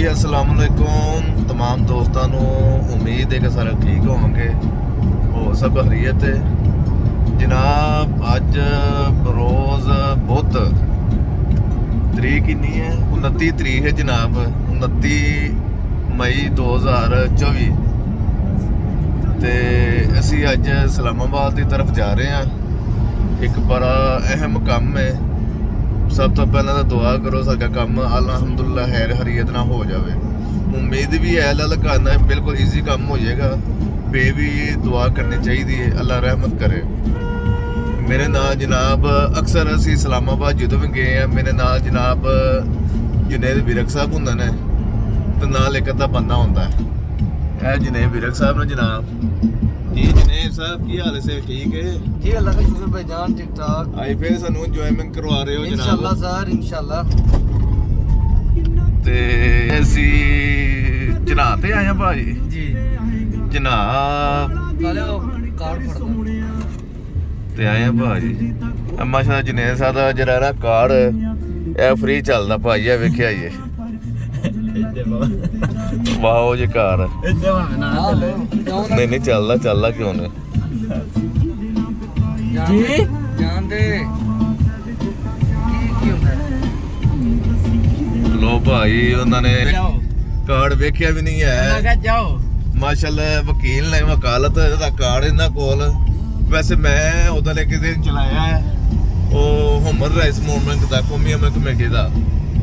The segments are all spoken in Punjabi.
अस्सलाम वालेकुम तमाम दोस्तों ਨੂੰ उम्मीद है कि सारे ठीक होंगे और सब खैरियत है जनाब। अज रोज़ बुध तरीक कितनी है 29 तरीक है जनाब, 29 मई 2024 ਤੇ ਅਸੀਂ ਅੱਜ ਇਸਲਾਮਾਬਾਦ ਦੀ ਤਰਫ ਜਾ ਰਹੇ ਹਾਂ। ਇੱਕ ਬੜਾ ਅਹਿਮ ਕੰਮ ਹੈ। ਸਭ ਤੋਂ ਪਹਿਲਾਂ ਤਾਂ ਦੁਆ ਕਰੋ ਸਾਡਾ ਕੰਮ ਅਲਹਮਦੁਲਿल्लाह ਖੈਰ ਖੈਰੀਅਤ ਨਾਲ ਹੋ ਜਾਵੇ। ਉਮੀਦ ਵੀ ਹੈ ਅੱਲਾਹ ਲਗਾਨਾ ਬਿਲਕੁਲ ਈਜ਼ੀ ਕੰਮ ਹੋ ਜਾਏਗਾ। ਫੇ ਵੀ ਦੁਆ ਕਰਨੀ ਚਾਹੀਦੀ ਹੈ, ਅੱਲਾਹ ਰਹਿਮਤ ਕਰੇ। ਮੇਰੇ ਨਾਲ ਜਨਾਬ ਅਕਸਰ ਅਸੀਂ ਇਸਲਾਮਾਬਾਦ ਜਦੋਂ ਵੀ ਗਏ ਆ ਮੇਰੇ ਨਾਲ ਜਨਾਬ ਜੁਨੈਦ ਵਿਰਕ ਸਾਹਿਬ ਹੁੰਦੇ ਨੇ ਤੇ ਨਾਲ ਇੱਕ ਅੱਧਾ ਬੰਦਾ ਹੁੰਦਾ ਹੈ। ਇਹ ਜੁਨੈਦ ਵਿਰਕ ਸਾਹਿਬ ਨੇ ਜਨਾਬ जी। जुनैद साहब की हाल से ठीक है जी? अल्लाह का शुक्र भाईजान, ठीक ठाक। आई फिर सानू एंजॉयमेंट करवा रहे हो जनाब? इंशाल्लाह सर, इंशाल्लाह। ते ਅਸੀਂ ਜਨਾਹ ਤੇ ਆਏ ਆ ਭਾਜੀ जी ਜਨਾਹ काले कार्ड फड़दा ਤੇ ਆਏ ਆ ਭਾਜੀ। ਮਾਸ਼ਾਅੱਲਾ ਜੁਨੈਦ ਸਾਹਿਬ ਦਾ ਜਿਹੜਾ ਨਾ ਕਾਰਡ ਇਹ ਫ੍ਰੀ ਚੱਲਦਾ ਭਾਜੀ। ਆ ਵੇਖਿਆ ਜੀ ਵਾਓ ਜੀ ਕਾਰ ਨਹੀਂ ਚੱਲਦਾ ਕਿਉਂ ਨਹੀਂ जी जानते की ਹੁੰਦਾ ਲੋ ਭਾਈ ਉਹਨਾਂ ਨੇ ਜਾਓ ਕਾਰਡ ਵੇਖਿਆ ਵੀ ਨਹੀਂ ਹੈ। ਮੈਂ ਕਿਹਾ ਜਾਓ ਮਾਸ਼ਾਅੱਲਾ ਵਕੀਲ ਨੇ ਵਕਾਲਤ ਦਾ ਕਾਰਡ ਇਹਨਾਂ ਕੋਲ। ਵੈਸੇ ਮੈਂ ਉਹਦਾ ਲੈ ਕੇ ਦਿਨ ਚਲਾਇਆ ਹੈ ਉਹ ਹਿਊਮਨ ਰਾਈਟਸ ਮੂਵਮੈਂਟ ਦਾ ਕੌਮੀ ਅਮਨ ਕਮੇਟੀ ਦਾ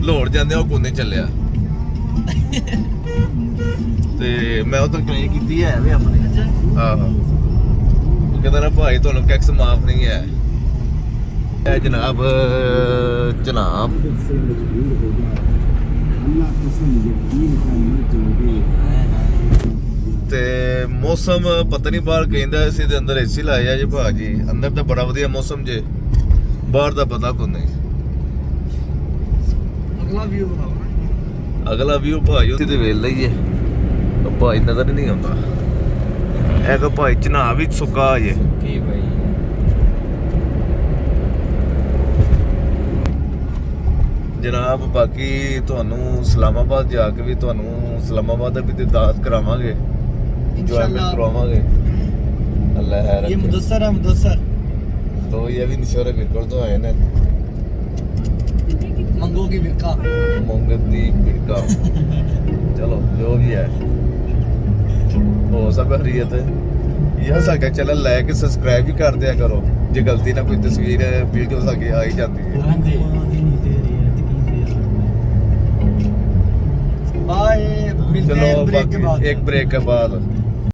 ਲਾਹੌਰ ਜਾਂਦੇ ਉਹ ਕੋਈ ਨਹੀਂ ਚੱਲਿਆ ਤੇ ਮੈਂ ਉਧਰ ਕਲੇਮ ਕੀਤੀ ਹੈ ਵੀ ਆਪਣੀ। ਆਹੋ ਉਹ ਕਹਿੰਦਾ ਨਾ ਭਾਈ ਤੁਹਾਨੂੰ ਟੈਕਸ ਮਾਫ ਨਹੀਂ ਹੈ। ਇਹ ਜਨਾਬ ਤੇ ਮੌਸਮ ਪਤਾ ਨਹੀਂ ਬਾਹਰ ਕਹਿੰਦਾ ਇਸ ਦੇ ਅੰਦਰ ਏਸੀ ਲਾਇਆ ਜੇ ਭਾਜੀ। ਅੰਦਰ ਤਾਂ ਬੜਾ ਵਧੀਆ ਮੌਸਮ ਜੇ, ਬਾਹਰ ਦਾ ਪਤਾ ਕੋਈ ਨਹੀਂ। ਅਗਲਾ ਵੀਊ ਬਣਾਓ। ਅਗਲਾ ਵੀਊ ਭਾਈ ਉੱਥੇ ਤੇ ਵੇਲ ਹੀ ਹੈ ਭਾਈ ਨਜ਼ਰ ਨਹੀਂ ਆਉਂਦਾ। ਇਹ ਕੋ ਭਾਈ ਚਨਾਹ ਵੀ ਸੁੱਕਾ ਜੇ ਕੀ ਭਾਈ ਜਨਾਬ। ਬਾਕੀ ਤੁਹਾਨੂੰ ਇਸਲਾਮਾਬਾਦ ਜਾ ਕੇ ਵੀ ਤੁਹਾਨੂੰ ਇਸਲਾਮਾਬਾਦ ਦਾ ਵੀ ਦੀਦਾਰ ਕਰਾਵਾਂਗੇ, ਇੰਜੋਇਮੈਂਟ ਕਰਵਾਵਾਂਗੇ। ਅੱਲਾ ਹੈ ਇਹ ਮੁਦੱਸਰ ਹੈ ਮੁਦੱਸਰ तो ये भी निशोरे बिरकर तो आए ना ਮੰਗੋ ਕੀ ਵਿਰਕਾ मोंगत दी बिरका। चलो जो भी है हो सब खैरियत है। यह साडा चैनल लाइक सब्सक्राइब भी कर दिया करो जे गलती ना कोई तस्वीर वीडियो सागे आ ही जाती है। बाय, मिलते चलो हैं ब्रेक के बाद। एक ब्रेक के बाद